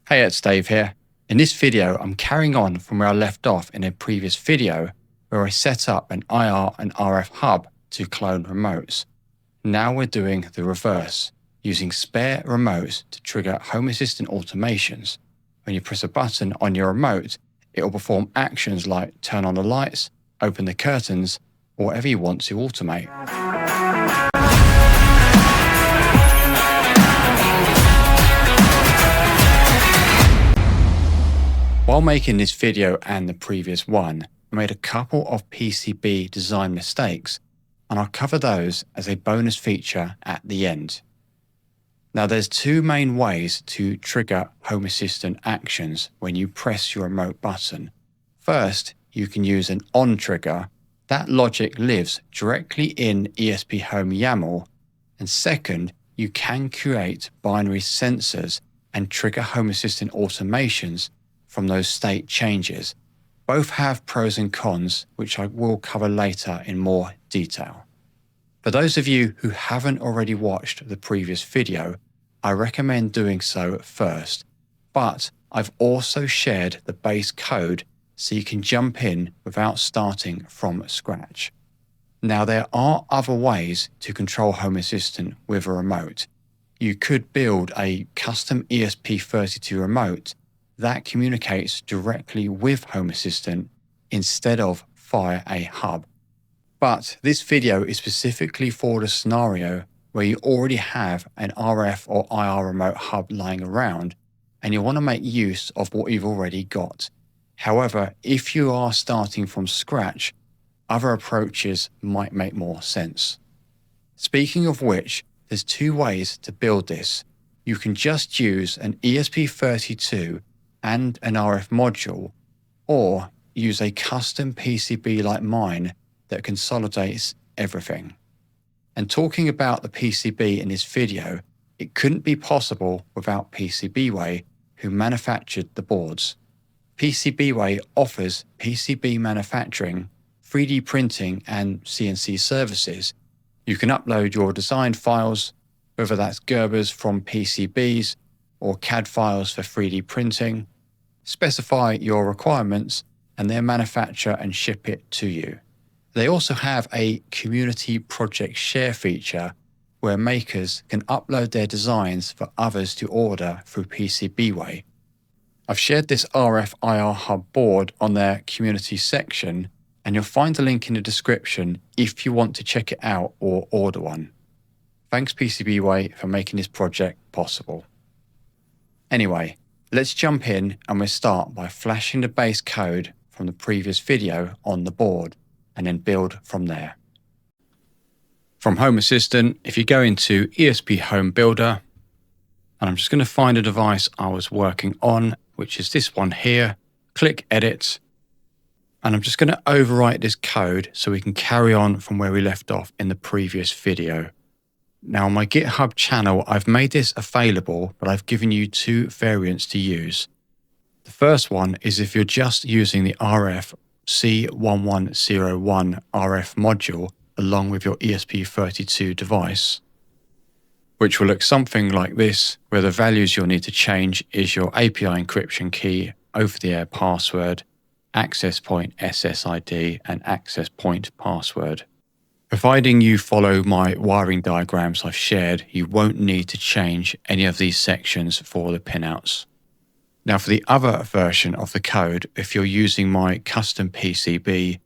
Hey, it's Dave here. In this video, I'm carrying on from where I left off in a previous video where I set up an IR and RF hub to clone remotes. Now we're doing the reverse, using spare remotes to trigger Home Assistant automations. When you press a button on your remote, it will perform actions like turn on the lights, open the curtains, or whatever you want to automate. While making this video and the previous one, I made a couple of PCB design mistakes, and I'll cover those as a bonus feature at the end. Now there's two main ways to trigger Home Assistant actions when you press your remote button. First, you can use an on trigger. That logic lives directly in ESPHome YAML. And second, you can create binary sensors and trigger Home Assistant automations from those state changes. Both have pros and cons, which I will cover later in more detail. For those of you who haven't already watched the previous video, I recommend doing so first, but I've also shared the base code so you can jump in without starting from scratch. Now there are other ways to control Home Assistant with a remote. You could build a custom ESP32 remote that communicates directly with Home Assistant instead of via a hub. But this video is specifically for the scenario where you already have an RF or IR remote hub lying around and you want to make use of what you've already got. However, if you are starting from scratch, other approaches might make more sense. Speaking of which, there's two ways to build this. You can just use an ESP32 and an RF module, or use a custom PCB like mine that consolidates everything. And talking about the PCB in this video, it couldn't be possible without PCBWay, who manufactured the boards. PCBWay offers PCB manufacturing, 3D printing, and CNC services. You can upload your design files, whether that's Gerbers from PCBs or CAD files for 3D printing, specify your requirements, and they'll manufacture and ship it to you. They also have a community project share feature where makers can upload their designs for others to order through PCBWay. I've shared this RF IR hub board on their community section, and you'll find a link in the description if you want to check it out or order one. Thanks PCBWay for making this project possible. Anyway, let's jump in and we'll start by flashing the base code from the previous video on the board and then build from there. From Home Assistant, if you go into ESPHome Builder, and I'm just going to find a device I was working on, which is this one here, click Edit, and I'm just going to overwrite this code so we can carry on from where we left off in the previous video. Now on my GitHub channel, I've made this available, but I've given you two variants to use. The first one is if you're just using the RF C1101 RF module along with your ESP32 device, which will look something like this, where the values you'll need to change is your API encryption key, over-the-air password, access point SSID, and access point password. Providing you follow my wiring diagrams I've shared, you won't need to change any of these sections for the pinouts. Now for the other version of the code, if you're using my custom PCB,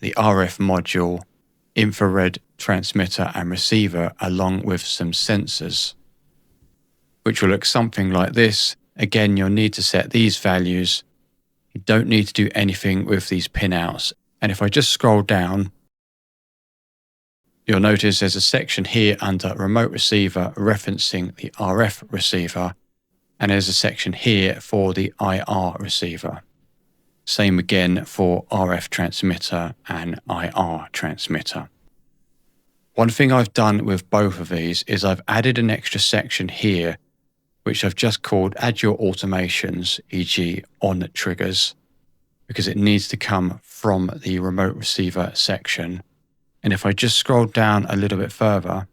the RF module, infrared transmitter and receiver along with some sensors, which will look something like this. Again, you'll need to set these values. You don't need to do anything with these pinouts. And if I just scroll down, you'll notice there's a section here under remote receiver referencing the RF receiver, and there's a section here for the IR receiver. Same again for RF transmitter and IR transmitter. One thing I've done with both of these is I've added an extra section here, which I've just called Add Your Automations, e.g. on triggers, because it needs to come from the remote receiver section. And if I just scroll down a little bit further,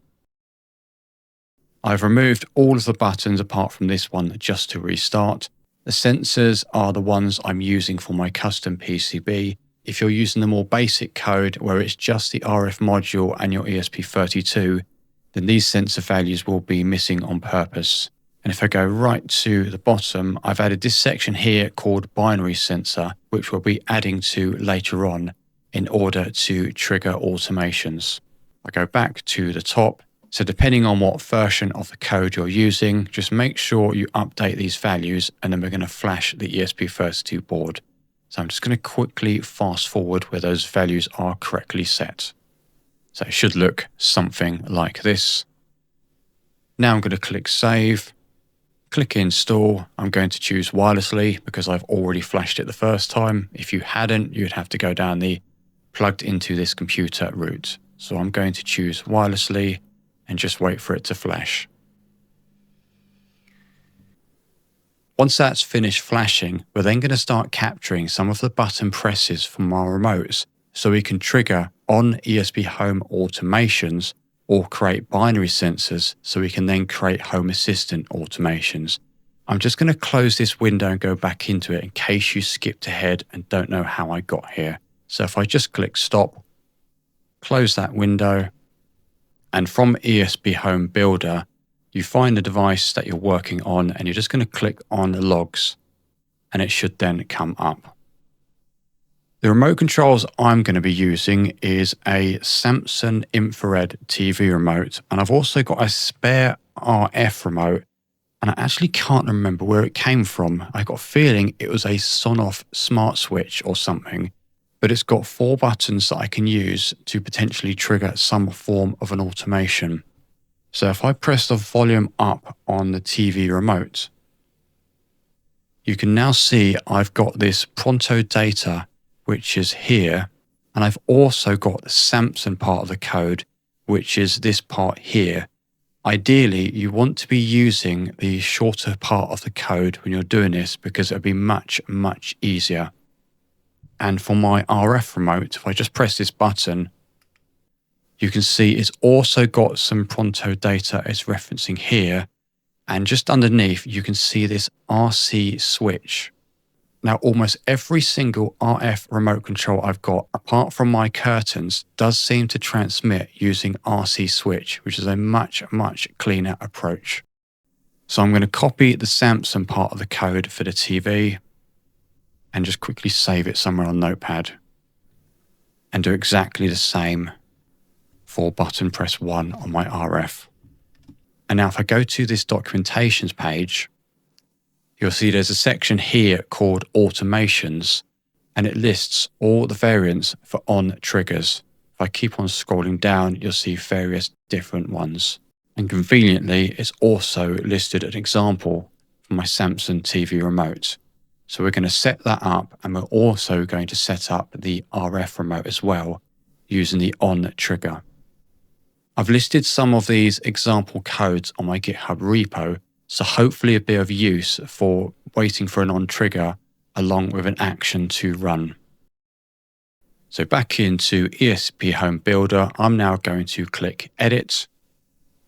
I've removed all of the buttons apart from this one just to restart. The sensors are the ones I'm using for my custom PCB. If you're using the more basic code where it's just the RF module and your ESP32, then these sensor values will be missing on purpose. And if I go right to the bottom, I've added this section here called binary sensor, which we'll be adding to later on in order to trigger automations. I go back to the top. So depending on what version of the code you're using, just make sure you update these values, and then we're going to flash the ESP32 board. So I'm just going to quickly fast forward where those values are correctly set. So it should look something like this. Now I'm going to click Save, click Install. I'm going to choose wirelessly because I've already flashed it the first time. If you hadn't, you'd have to go down the plugged into this computer route. So I'm going to choose wirelessly and just wait for it to flash. Once that's finished flashing, we're then going to start capturing some of the button presses from our remotes so we can trigger on ESPHome automations or create binary sensors so we can then create Home Assistant automations. I'm just going to close this window and go back into it in case you skipped ahead and don't know how I got here. So if I just click Stop, close that window, and from ESPHome Builder, you find the device that you're working on and you're just going to click on the logs and it should then come up. The remote controls I'm going to be using is a Samsung infrared TV remote, and I've also got a spare RF remote, and I actually can't remember where it came from. I got a feeling it was a Sonoff smart switch or something, but it's got 4 buttons that I can use to potentially trigger some form of an automation. So if I press the volume up on the TV remote, you can now see I've got this Pronto data, which is here, and I've also got the Samsung part of the code, which is this part here. Ideally, you want to be using the shorter part of the code when you're doing this because it'll be much, much easier. And for my RF remote, if I just press this button, you can see it's also got some Pronto data it's referencing here. And just underneath, you can see this RC switch. Now, almost every single RF remote control I've got, apart from my curtains, does seem to transmit using RC switch, which is a much, much cleaner approach. So I'm going to copy the Samsung part of the code for the TV and just quickly save it somewhere on Notepad and do exactly the same for button press 1 on my RF. And now if I go to this documentations page, you'll see there's a section here called automations, and it lists all the variants for on triggers. If I keep on scrolling down, you'll see various different ones. And conveniently, it's also listed an example for my Samsung TV remote. So we're going to set that up, and we're also going to set up the RF remote as well using the on trigger. I've listed some of these example codes on my GitHub repo, so hopefully a bit of use for waiting for an on trigger along with an action to run. So back into ESPHome Builder, I'm now going to click Edit.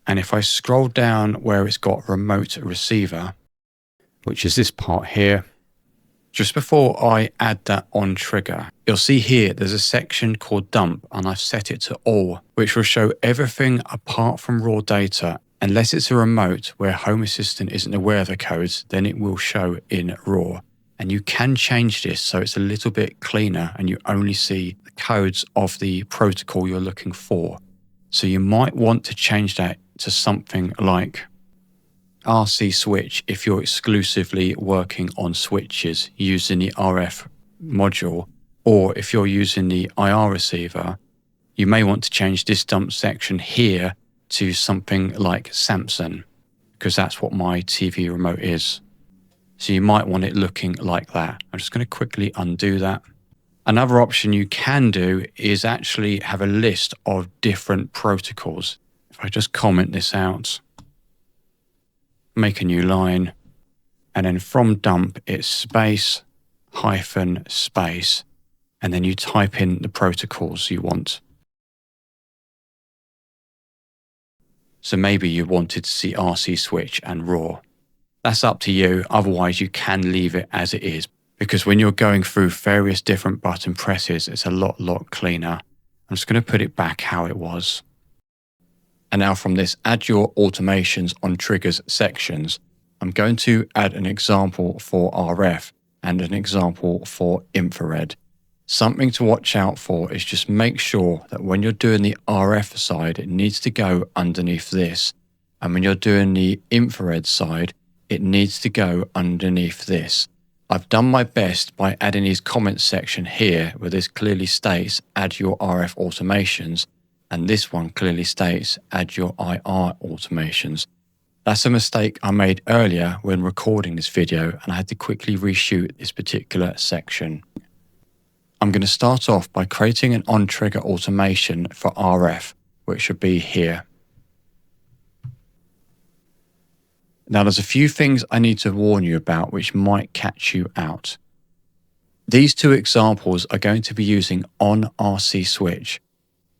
And if I scroll down where it's got Remote Receiver, which is this part here, just before I add that on trigger, you'll see here there's a section called Dump, and I've set it to All, which will show everything apart from raw data. Unless it's a remote where Home Assistant isn't aware of the codes, then it will show in RAW. And you can change this so it's a little bit cleaner and you only see the codes of the protocol you're looking for. So you might want to change that to something like RC switch if you're exclusively working on switches using the RF module, or if you're using the IR receiver, you may want to change this dump section here to something like Samsung, because that's what my TV remote is. So you might want it looking like that. I'm just going to quickly undo that. Another option you can do is actually have a list of different protocols. If I just comment this out, make a new line, and then from dump it's space, hyphen, space, and then you type in the protocols you want. So maybe you wanted to see RC switch and RAW. That's up to you, otherwise you can leave it as it is, because when you're going through various different button presses, it's a lot cleaner. I'm just going to put it back how it was. And now from this add your automations on triggers sections, I'm going to add an example for RF and an example for infrared. Something to watch out for is just make sure that when you're doing the RF side, it needs to go underneath this. And when you're doing the infrared side, it needs to go underneath this. I've done my best by adding these comments section here where this clearly states add your RF automations, and this one clearly states add your IR automations. That's a mistake I made earlier when recording this video, and I had to quickly reshoot this particular section. I'm going to start off by creating an on-trigger automation for RF, which should be here. Now there's a few things I need to warn you about which might catch you out. These two examples are going to be using on RC switch.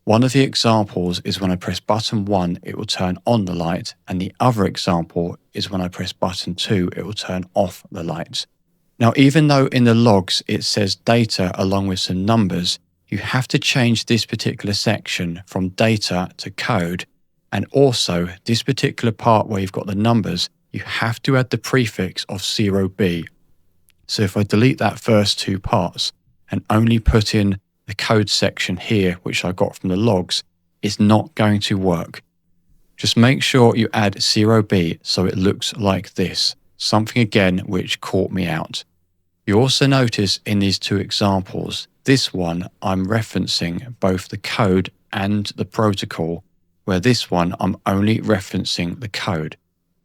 One of the examples is when I press button 1, it will turn on the light, and the other example is when I press button 2, it will turn off the light. Now, even though in the logs it says data along with some numbers, you have to change this particular section from data to code, and also this particular part where you've got the numbers, you have to add the prefix of 0B. So if I delete that first two parts and only put in the code section here, which I got from the logs, it's not going to work. Just make sure you add 0B so it looks like this, something again which caught me out. You also notice in these two examples, this one I'm referencing both the code and the protocol, where this one I'm only referencing the code.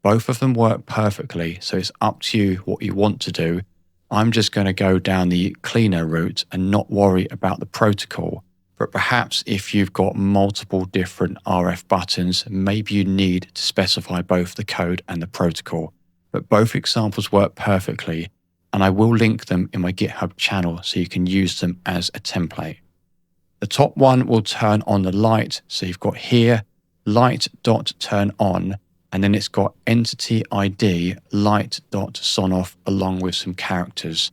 Both of them work perfectly, so it's up to you what you want to do. I'm just going to go down the cleaner route and not worry about the protocol. But perhaps if you've got multiple different RF buttons, maybe you need to specify both the code and the protocol. But both examples work perfectly, and I will link them in my GitHub channel so you can use them as a template. The top one will turn on the light, so you've got here light.turn-on, and then it's got entity ID light.sonoff along with some characters.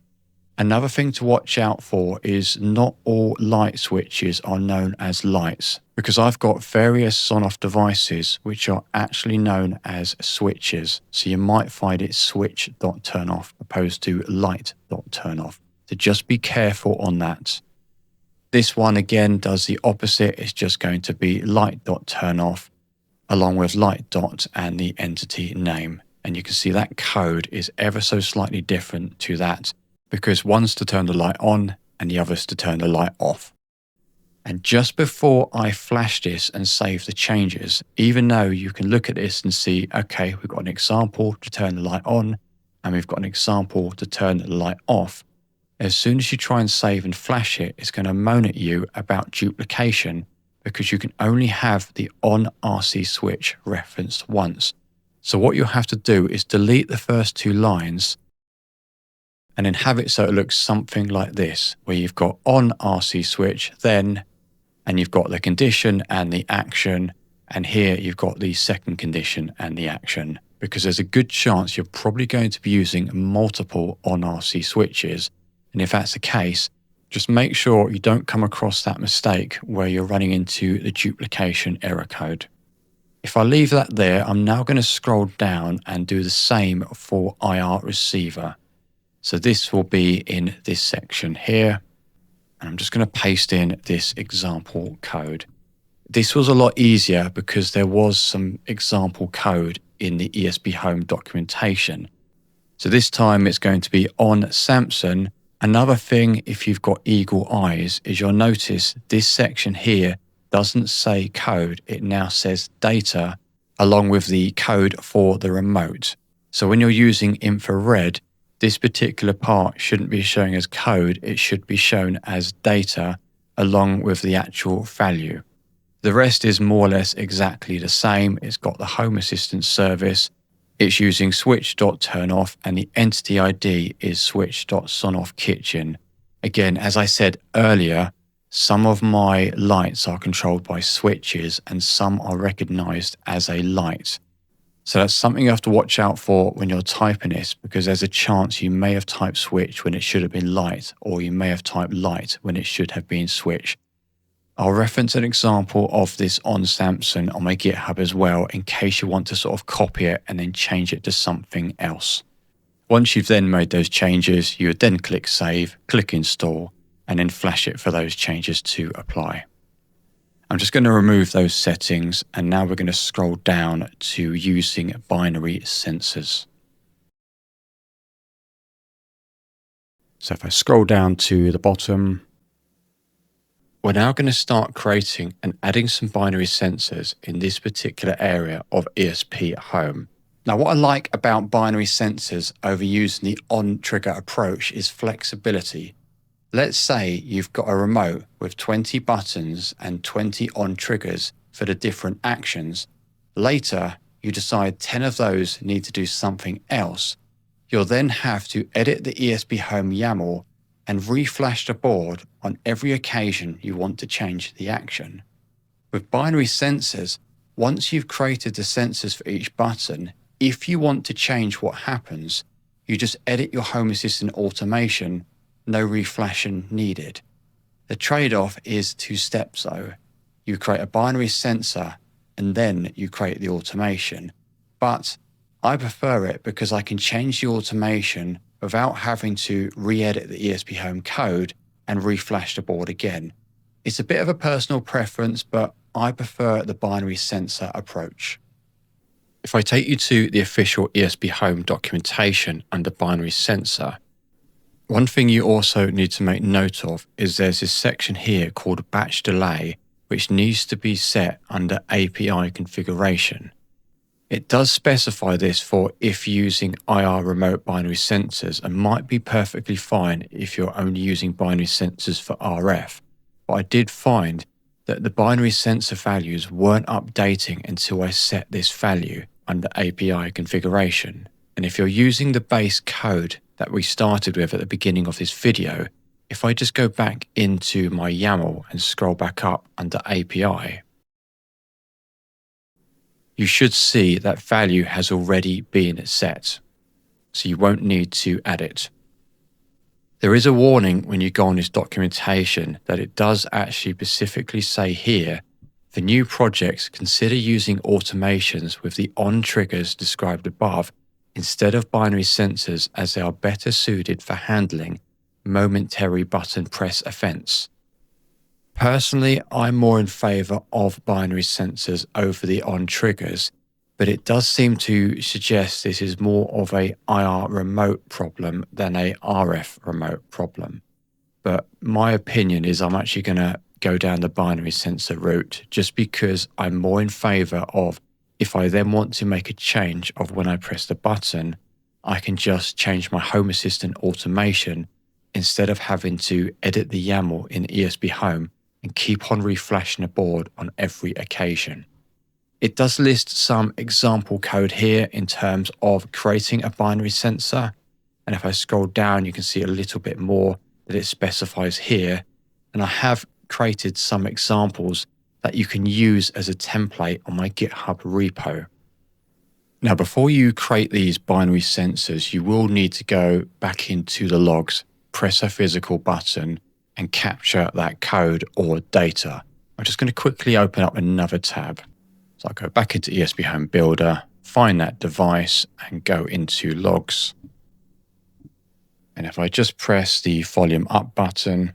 Another thing to watch out for is not all light switches are known as lights, because I've got various Sonoff devices which are actually known as switches, so you might find it switch.turnoff opposed to light.turnoff. So just be careful on that. This one again does the opposite, it's just going to be light.turnoff along with light dot and the entity name. And you can see that code is ever so slightly different to that, because one's to turn the light on and the other's to turn the light off. And just before I flash this and save the changes, even though you can look at this and see, okay, we've got an example to turn the light on and we've got an example to turn the light off, as soon as you try and save and flash it, it's going to moan at you about duplication, because you can only have the on RC switch referenced once. So what you'll have to do is delete the first two lines and then have it so it looks something like this, where you've got on RC switch, then, and you've got the condition and the action, and here you've got the second condition and the action, because there's a good chance you're probably going to be using multiple on RC switches. And if that's the case, just make sure you don't come across that mistake where you're running into the duplication error code. If I leave that there, I'm now going to scroll down and do the same for IR receiver. So this will be in this section here. And I'm just going to paste in this example code. This was a lot easier because there was some example code in the ESPHome documentation. So this time it's going to be on Samsung. Another thing, if you've got eagle eyes, is you'll notice this section here doesn't say code. It now says data along with the code for the remote. So when you're using infrared, this particular part shouldn't be showing as code. It should be shown as data along with the actual value. The rest is more or less exactly the same. It's got the Home Assistant service. It's using switch.turnoff and the entity ID is switch.sonoffkitchen. Again, as I said earlier, some of my lights are controlled by switches and some are recognized as a light. So that's something you have to watch out for when you're typing this, because there's a chance you may have typed switch when it should have been light, or you may have typed light when it should have been switch. I'll reference an example of this on Samsung on my GitHub as well, in case you want to sort of copy it and then change it to something else. Once you've then made those changes, you would then click save, click install, and then flash it for those changes to apply. I'm just going to remove those settings, and now we're going to scroll down to using binary sensors. So if I scroll down to the bottom, we're now going to start creating and adding some binary sensors in this particular area of ESPHome. Now, what I like about binary sensors over using the on-trigger approach is flexibility. Let's say you've got a remote with 20 buttons and 20 on triggers for the different actions. Later, you decide 10 of those need to do something else. You'll then have to edit the ESPHome YAML and reflash the board on every occasion you want to change the action. With binary sensors, once you've created the sensors for each button, if you want to change what happens, you just edit your Home Assistant automation. No reflashing needed. The trade-off is 2 steps though. You create a binary sensor and then you create the automation. But I prefer it because I can change the automation without having to re-edit the ESPHome code and reflash the board again. It's a bit of a personal preference, but I prefer the binary sensor approach. If I take you to the official ESPHome documentation under binary sensor, one thing you also need to make note of is there's this section here called batch delay, which needs to be set under API configuration. It does specify this for if using IR remote binary sensors, and might be perfectly fine if you're only using binary sensors for RF. But I did find that the binary sensor values weren't updating until I set this value under API configuration. And if you're using the base code that we started with at the beginning of this video, if I just go back into my YAML and scroll back up under API, you should see that value has already been set, so you won't need to add it. There is a warning when you go on this documentation that it does actually specifically say here, for new projects, consider using automations with the on triggers described above instead of binary sensors, as they are better suited for handling momentary button press events. Personally, I'm more in favor of binary sensors over the on triggers, but it does seem to suggest this is more of a IR remote problem than a RF remote problem. But my opinion is I'm actually going to go down the binary sensor route, just because I'm more in favor of, if I then want to make a change of when I press the button, I can just change my Home Assistant automation instead of having to edit the YAML in ESPHome and keep on reflashing the board on every occasion. It does list some example code here in terms of creating a binary sensor. And if I scroll down, you can see a little bit more that it specifies here. And I have created some examples that you can use as a template on my GitHub repo. Now, before you create these binary sensors, you will need to go back into the logs, press a physical button, and capture that code or data. I'm just going to quickly open up another tab. So I'll go back into ESPHome Builder, find that device, and go into logs. And if I just press the volume up button,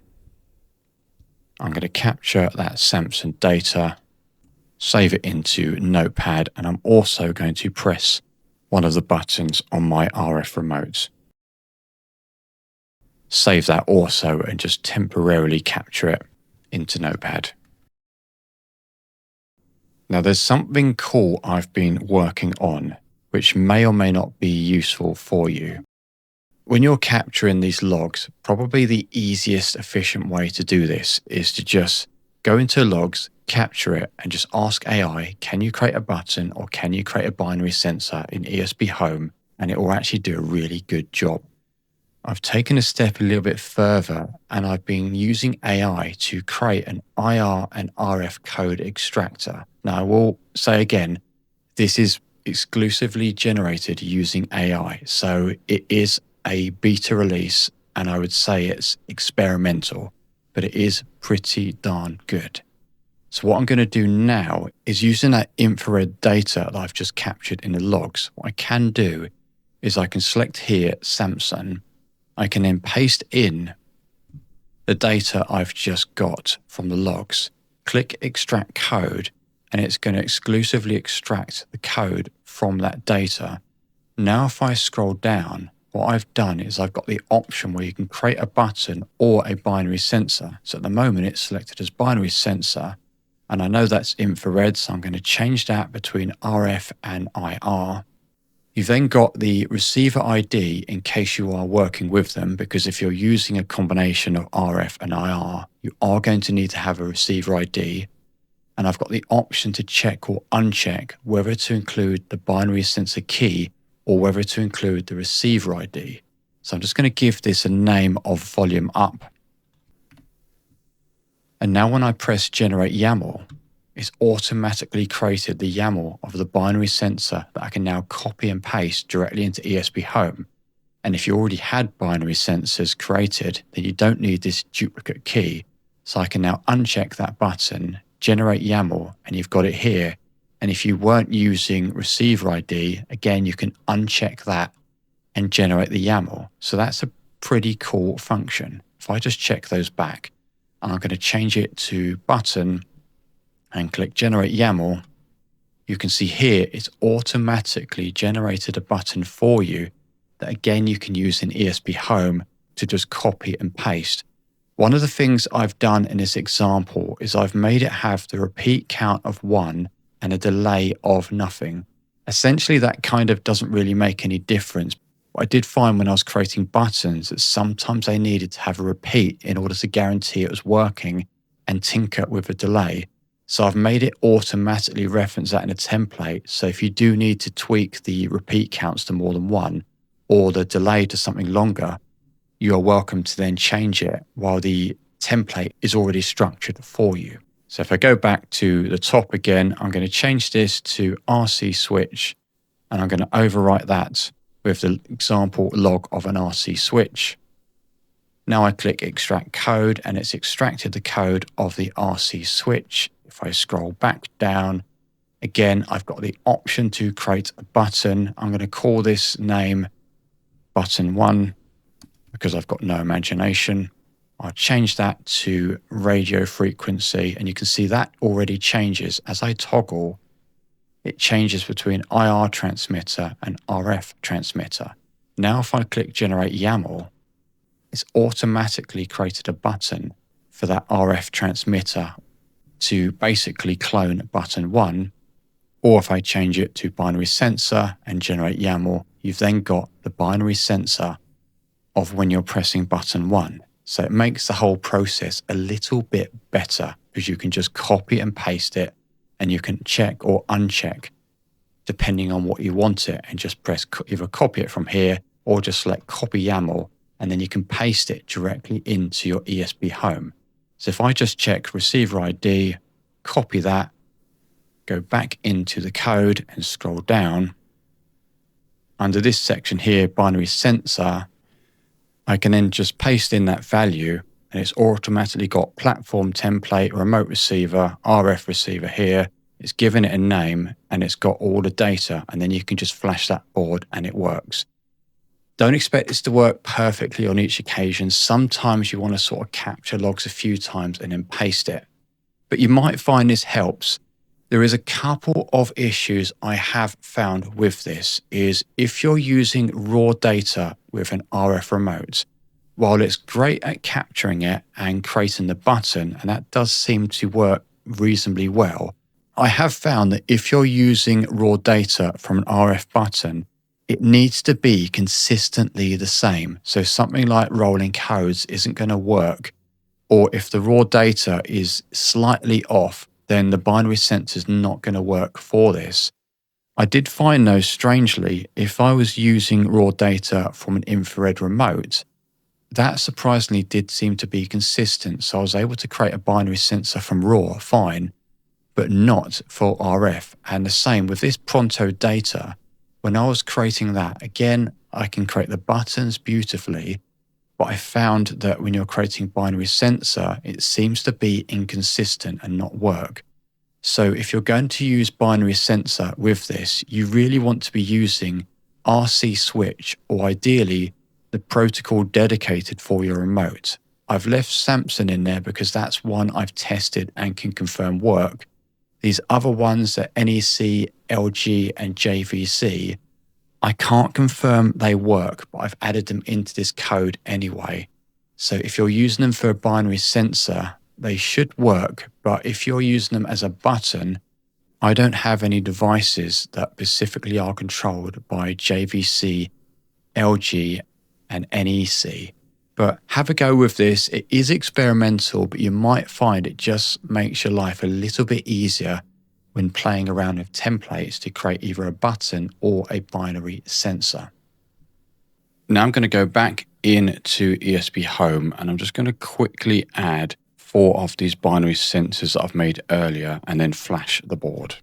I'm going to capture that Samsung data, save it into Notepad, and I'm also going to press one of the buttons on my RF remote. Save that also and just temporarily capture it into Notepad. Now, there's something cool I've been working on, which may or may not be useful for you. When you're capturing these logs, probably the easiest, efficient way to do this is to just go into logs, capture it, and just ask AI, can you create a button or can you create a binary sensor in ESPHome? And it will actually do a really good job. I've taken a step a little bit further, and I've been using AI to create an IR and RF code extractor. Now, I will say again, this is exclusively generated using AI. So it is a beta release, and I would say it's experimental, but it is pretty darn good. So what I'm going to do now is, using that infrared data that I've just captured in the logs, what I can do is I can select here Samsung. I can then paste in the data I've just got from the logs, click extract code, and it's going to exclusively extract the code from that data. Now if I scroll down, what I've done is I've got the option where you can create a button or a binary sensor. So at the moment it's selected as binary sensor, and I know that's infrared, so I'm going to change that between RF and IR. You've then got the receiver ID in case you are working with them, because if you're using a combination of RF and IR, you are going to need to have a receiver ID. And I've got the option to check or uncheck whether to include the binary sensor key or whether to include the receiver ID. So I'm just going to give this a name of volume up. And now when I press generate YAML, it's automatically created the YAML of the binary sensor that I can now copy and paste directly into ESPHome. And if you already had binary sensors created, then you don't need this duplicate key. So I can now uncheck that button, generate YAML, and you've got it here. And if you weren't using receiver ID, again, you can uncheck that and generate the YAML. So that's a pretty cool function. If I just check those back, and I'm going to change it to button and click generate YAML, you can see here it's automatically generated a button for you that again you can use in ESPHome to just copy and paste. One of the things I've done in this example is I've made it have the repeat count of 1 and a delay of nothing. Essentially that kind of doesn't really make any difference. But I did find when I was creating buttons that sometimes they needed to have a repeat in order to guarantee it was working and tinker with a delay. So I've made it automatically reference that in a template. So if you do need to tweak the repeat counts to more than 1 or the delay to something longer, you are welcome to then change it while the template is already structured for you. So if I go back to the top again, I'm going to change this to RC switch, and I'm going to overwrite that with the example log of an RC switch. Now I click extract code, and it's extracted the code of the RC switch. If I scroll back down, again, I've got the option to create a button. I'm going to call this name button 1 because I've got no imagination. I'll change that to radio frequency, and you can see that already changes as I toggle. It changes between IR transmitter and RF transmitter. Now if I click generate YAML, it's automatically created a button for that RF transmitter to basically clone button 1. Or if I change it to binary sensor and generate YAML, you've then got the binary sensor of when you're pressing button 1. So it makes the whole process a little bit better because you can just copy and paste it, and you can check or uncheck depending on what you want it, and just press either copy it from here or just select copy YAML, and then you can paste it directly into your ESPHome. So if I just check receiver ID, copy that, go back into the code and scroll down, under this section here, binary sensor, I can then just paste in that value, and it's automatically got platform template, remote receiver, RF receiver here. It's given it a name, and it's got all the data, and then you can just flash that board and it works. Don't expect this to work perfectly on each occasion. Sometimes you want to sort of capture logs a few times and then paste it. But you might find this helps. There is a couple of issues I have found with this is if you're using raw data with an RF remote, while it's great at capturing it and creating the button, and that does seem to work reasonably well, I have found that if you're using raw data from an RF button, it needs to be consistently the same. So something like rolling codes isn't going to work. Or if the raw data is slightly off, then the binary sensor is not going to work for this. I did find though, strangely, if I was using raw data from an infrared remote, that surprisingly did seem to be consistent. So I was able to create a binary sensor from raw, fine. but not for RF. And the same with this Pronto data. When I was creating that, again, I can create the buttons beautifully, but I found that when you're creating binary sensor, it seems to be inconsistent and not work. So if you're going to use binary sensor with this, you really want to be using RC switch, or ideally the protocol dedicated for your remote. I've left Samsung in there because that's one I've tested and can confirm work. These other ones are NEC, LG, and JVC. I can't confirm they work, but I've added them into this code anyway. So if you're using them for a binary sensor, they should work, but if you're using them as a button, I don't have any devices that specifically are controlled by JVC, LG, and NEC. But have a go with this. It is experimental, but you might find it just makes your life a little bit easier when playing around with templates to create either a button or a binary sensor. Now I'm going to go back into ESPHome, and I'm just going to quickly add 4 of these binary sensors that I've made earlier and then flash the board.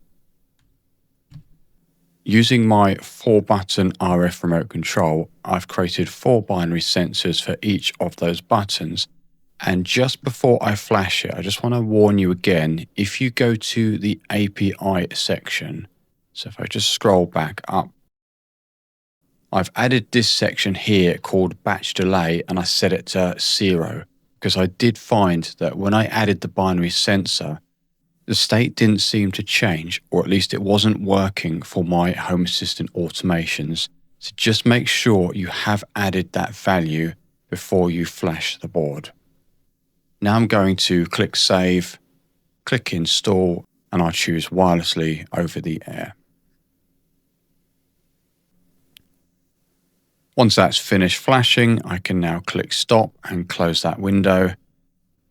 Using my 4-button RF remote control, I've created 4 binary sensors for each of those buttons. And just before I flash it, I just want to warn you again, if you go to the API section, so if I just scroll back up, I've added this section here called batch delay, and I set it to 0 because I did find that when I added the binary sensor, the state didn't seem to change, or at least it wasn't working for my Home Assistant automations. So just make sure you have added that value before you flash the board. Now I'm going to click Save, click Install, and I'll choose wirelessly over the air. Once that's finished flashing, I can now click Stop and close that window.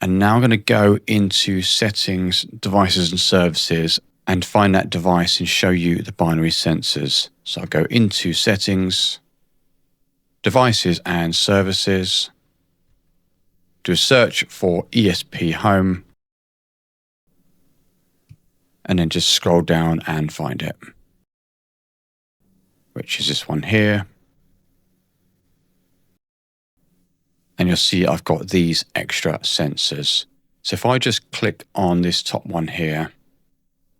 And now I'm going to go into Settings, Devices and Services, and find that device and show you the binary sensors. So I'll go into Settings, Devices and Services, do a search for ESPHome, and then just scroll down and find it, which is this one here. And you'll see I've got these extra sensors. So if I just click on this top one here,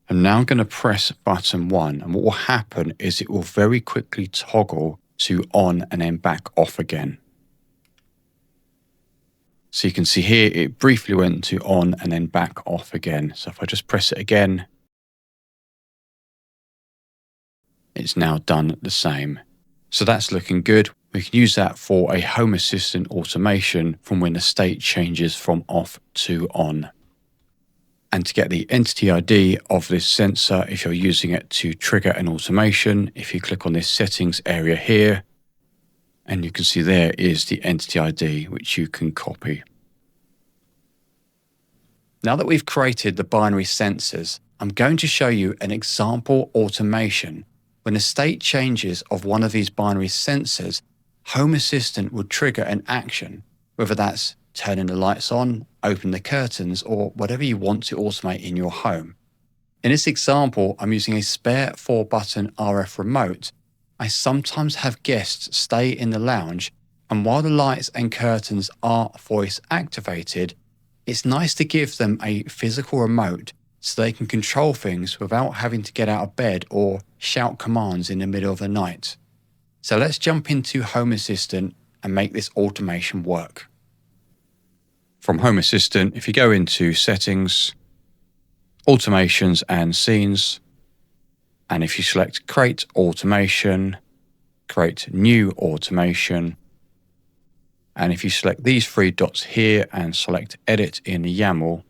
I'm now going to press button 1, and what will happen is it will very quickly toggle to on and then back off again. So you can see here it briefly went to on and then back off again. So if I just press it again, it's now done the same. So that's looking good. We can use that for a Home Assistant automation from when the state changes from off to on. And to get the entity ID of this sensor, if you're using it to trigger an automation, if you click on this settings area here, and you can see there is the entity ID, which you can copy. Now that we've created the binary sensors, I'm going to show you an example automation. When the state changes of one of these binary sensors, Home Assistant would trigger an action, whether that's turning the lights on, open the curtains, or whatever you want to automate in your home. In this example, I'm using a spare 4-button RF remote. I sometimes have guests stay in the lounge, and while the lights and curtains are voice activated, it's nice to give them a physical remote so they can control things without having to get out of bed or shout commands in the middle of the night. So let's jump into Home Assistant and make this automation work. From Home Assistant, if you go into Settings, Automations and Scenes, and if you select Create Automation, Create New Automation, and if you select these 3 dots here and select Edit in YAML,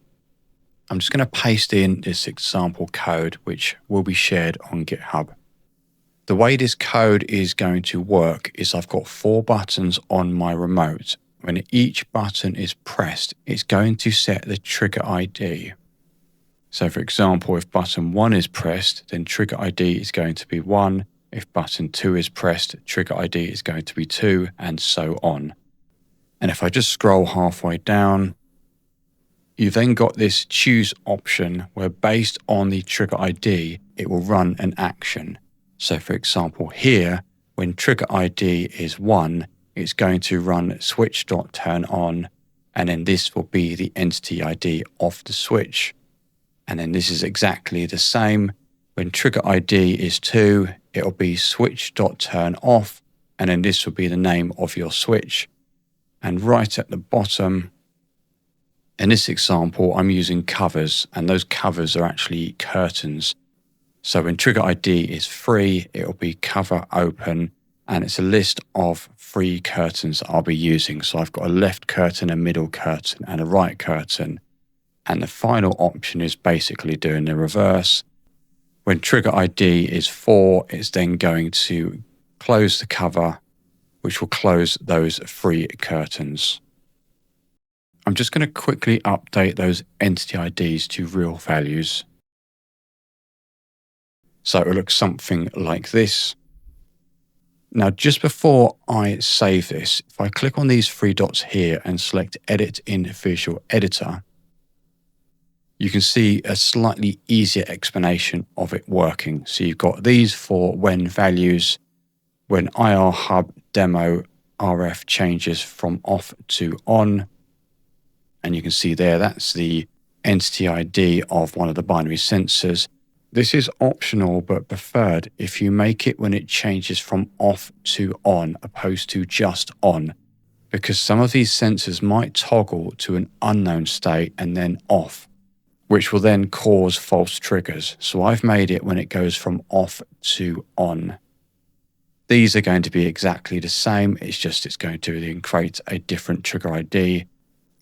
I'm just going to paste in this example code, which will be shared on GitHub. The way this code is going to work is I've got 4 buttons on my remote. When each button is pressed, it's going to set the trigger ID. So for example, if button 1 is pressed, then trigger ID is going to be 1. If button 2 is pressed, trigger ID is going to be 2, and so on. And if I just scroll halfway down, You've then got this choose option where based on the trigger ID, it will run an action. So for example, here, when trigger ID is 1, it's going to run switch.turnOn, and then this will be the entity ID of the switch. And then this is exactly the same. When trigger ID is 2, it'll be switch.turnOff, and then this will be the name of your switch. And right at the bottom, in this example, I'm using covers, and those covers are actually curtains. So when trigger ID is 3, it'll be cover open, and it's a list of 3 curtains that I'll be using. So I've got a left curtain, a middle curtain, and a right curtain. And the final option is basically doing the reverse. When trigger ID is 4, it's then going to close the cover, which will close those 3 curtains. I'm just going to quickly update those entity IDs to real values. So it will look something like this. Now, just before I save this, if I click on these 3 dots here and select Edit in Visual Editor, you can see a slightly easier explanation of it working. So you've got these for when values, when IR Hub Demo RF changes from off to on. And you can see there, that's the entity ID of one of the binary sensors. This is optional but preferred if you make it when it changes from off to on opposed to just on, because some of these sensors might toggle to an unknown state and then off, which will then cause false triggers. So I've made it when it goes from off to on. These are going to be exactly the same. It's going to then create a different trigger ID,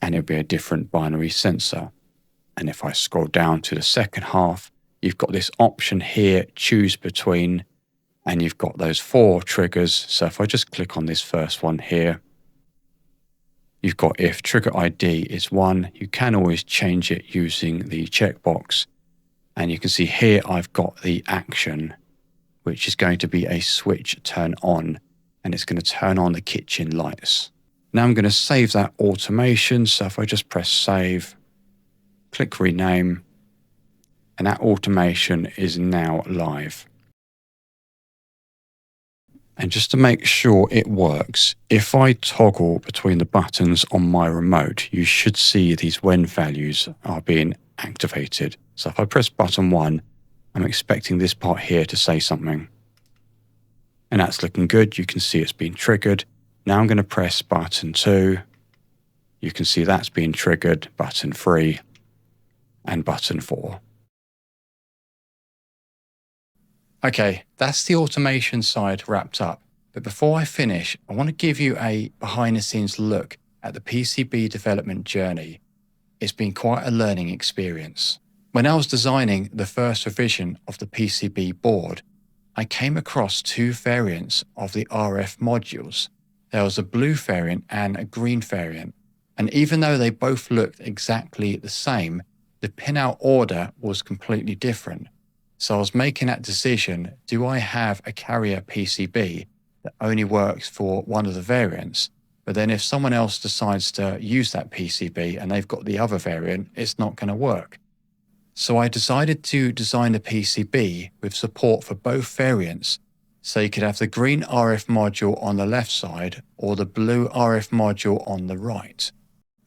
and it'll be a different binary sensor. And if I scroll down to the second half, you've got this option here, choose between, and you've got those 4 triggers. So if I just click on this first one here, you've got if trigger ID is 1, you can always change it using the checkbox. And you can see here I've got the action, which is going to be a switch turn on, and it's going to turn on the kitchen lights. Now I'm going to save that automation. So if I just press save, click rename, and that automation is now live. And just to make sure it works, if I toggle between the buttons on my remote, you should see these when values are being activated. So if I press button 1, I'm expecting this part here to say something. And that's looking good. You can see it's been triggered. Now I'm going to press button 2. You can see that's been triggered, button 3 and button 4. Okay, that's the automation side wrapped up. But before I finish, I want to give you a behind the scenes look at the PCB development journey. It's been quite a learning experience. When I was designing the first revision of the PCB board, I came across 2 variants of the RF modules. There was a blue variant and a green variant. And even though they both looked exactly the same, the pinout order was completely different. So I was making that decision, do I have a carrier PCB that only works for one of the variants? But then if someone else decides to use that PCB and they've got the other variant, it's not going to work. So I decided to design a PCB with support for both variants, so you could have the green RF module on the left side or the blue RF module on the right.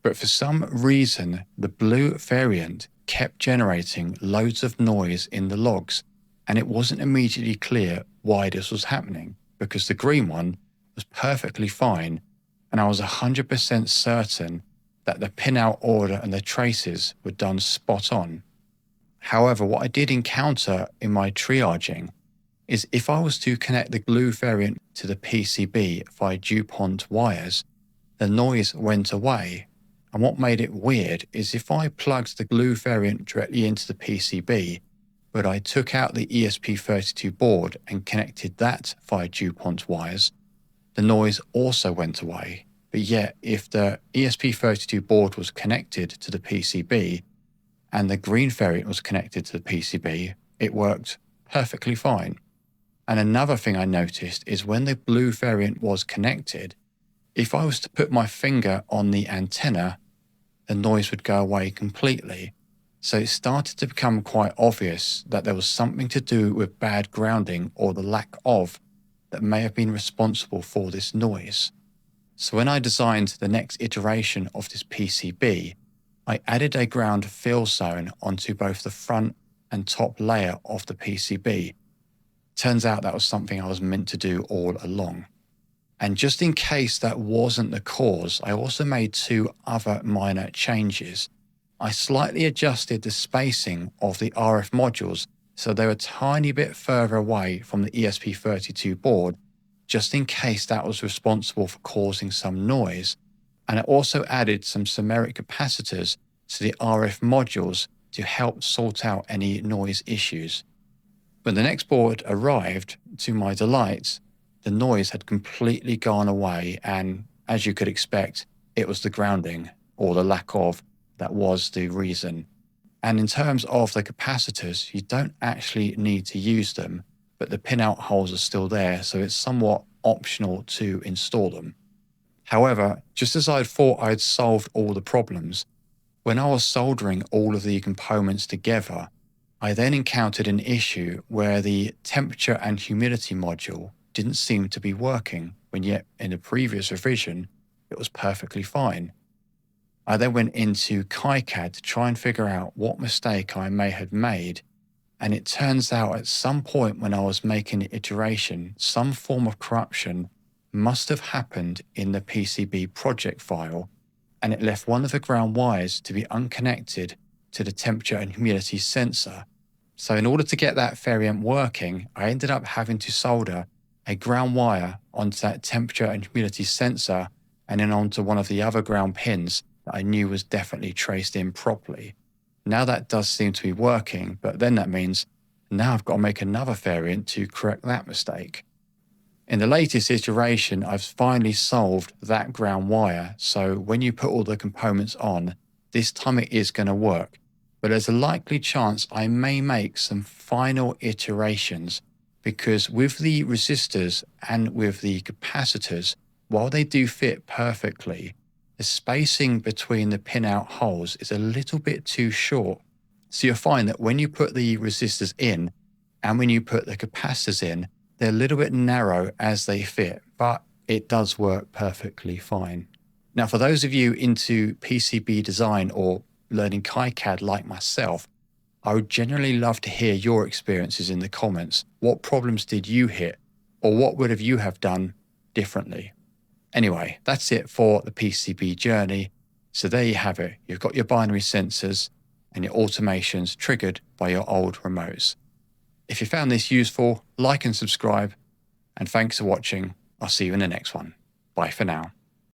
But for some reason, the blue variant kept generating loads of noise in the logs, and it wasn't immediately clear why this was happening, because the green one was perfectly fine, and I was 100% certain that the pinout order and the traces were done spot on. However, what I did encounter in my triaging is if I was to connect the blue variant to the PCB via DuPont wires, the noise went away. And what made it weird is if I plugged the blue variant directly into the PCB, but I took out the ESP32 board and connected that via DuPont wires, the noise also went away. But yet, if the ESP32 board was connected to the PCB and the green variant was connected to the PCB, it worked perfectly fine. And another thing I noticed is when the blue variant was connected, if I was to put my finger on the antenna, the noise would go away completely. So it started to become quite obvious that there was something to do with bad grounding or the lack of that may have been responsible for this noise. So when I designed the next iteration of this PCB, I added a ground fill zone onto both the front and top layer of the PCB. Turns out that was something I was meant to do all along. And just in case that wasn't the cause, I also made two other minor changes. I slightly adjusted the spacing of the RF modules so they were a tiny bit further away from the ESP32 board, just in case that was responsible for causing some noise. And I also added some numeric capacitors to the RF modules to help sort out any noise issues. When the next board arrived, to my delight, the noise had completely gone away, and as you could expect, it was the grounding, or the lack of, that was the reason. And in terms of the capacitors, you don't actually need to use them, but the pinout holes are still there, so it's somewhat optional to install them. However, just as I thought I had solved all the problems, when I was soldering all of the components together, I then encountered an issue where the temperature and humidity module didn't seem to be working, when yet in the previous revision, it was perfectly fine. I then went into KiCad to try and figure out what mistake I may have made, and it turns out at some point when I was making the iteration, some form of corruption must have happened in the PCB project file, and it left one of the ground wires to be unconnected to the temperature and humidity sensor. So in order to get that variant working, I ended up having to solder a ground wire onto that temperature and humidity sensor and then onto one of the other ground pins that I knew was definitely traced in properly. Now that does seem to be working, but then that means now I've got to make another variant to correct that mistake. In the latest iteration, I've finally solved that ground wire, so when you put all the components on, this time it is going to work. But there's a likely chance I may make some final iterations, because with the resistors and with the capacitors, while they do fit perfectly, the spacing between the pinout holes is a little bit too short. So you'll find that when you put the resistors in and when you put the capacitors in, they're a little bit narrow as they fit, but it does work perfectly fine. Now, for those of you into PCB design or learning KiCad like myself, I would generally love to hear your experiences in the comments. What problems did you hit, or what would you have done differently? Anyway, that's it for the PCB journey. So there you have it. You've got your binary sensors and your automations triggered by your old remotes. If you found this useful, like and subscribe. And thanks for watching. I'll see you in the next one. Bye for now.